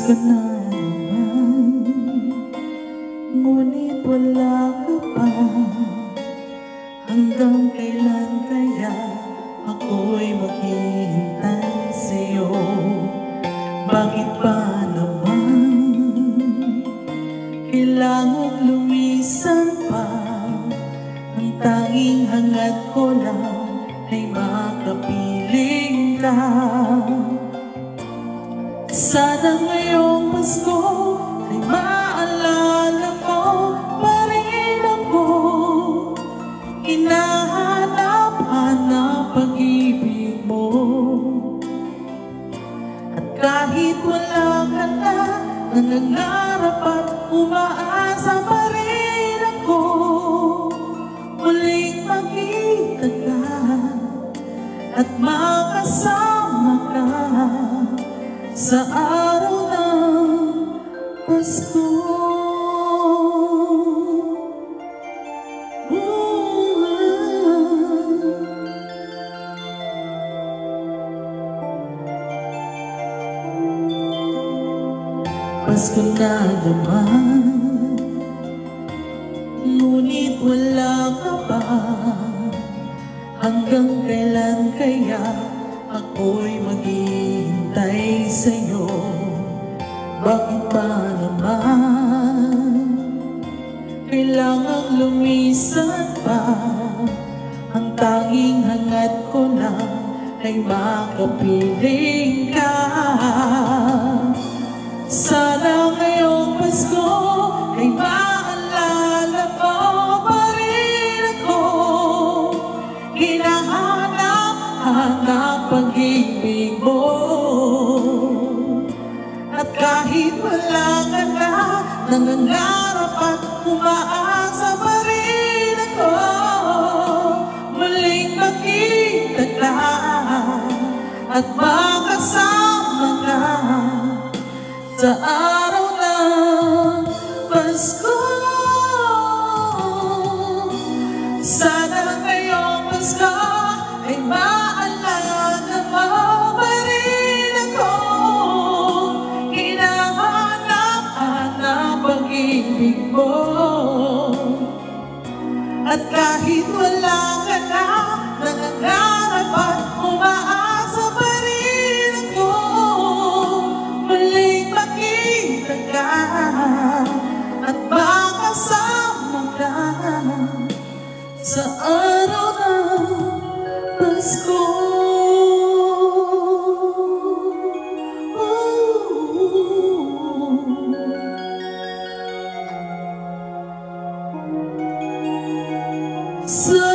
Pasko na naman, ngunit wala ka pa. Hanggang kailan kaya ako'y maghihintay sa'yo? Bakit ba naman kailangan lumisan pa? Ang tanging hangad ko lang ay makapiling ka. Sana ngayong Pasko ay maalala mo pa rin ako. Hinahanap-hanap pag-ibig mo. At kahit wala ka na, nangangarap at umaasa pa rin ako. Muling makita ka at makasama ka sa araw ng Pasko. Pasko na naman, ngunit wala ka pa. Hanggang kailan kaya ako'y maghihintay sa'yo? Bakit ba naman kailangang lumisan pa? Ang tanging hangad ko lang ay makapiling ka. Sana ngayong Pasko ay maalala mo pa rin ako. Hinahanap-hanap pag-ibig mo. At kahit wala ka na, nangangarap at umaasa pa rin ako. Muling makita ka at makasama ka sa araw ng Pasko. Sana ngayong Pasko ay maalala mo pa rin ako. Hinahanap-hanap pag-ibig mo. At kahit wala ka na, nangangarap at umaasa pa rin ako. Muling makita ka at makasama ka sa araw ng Pasko. So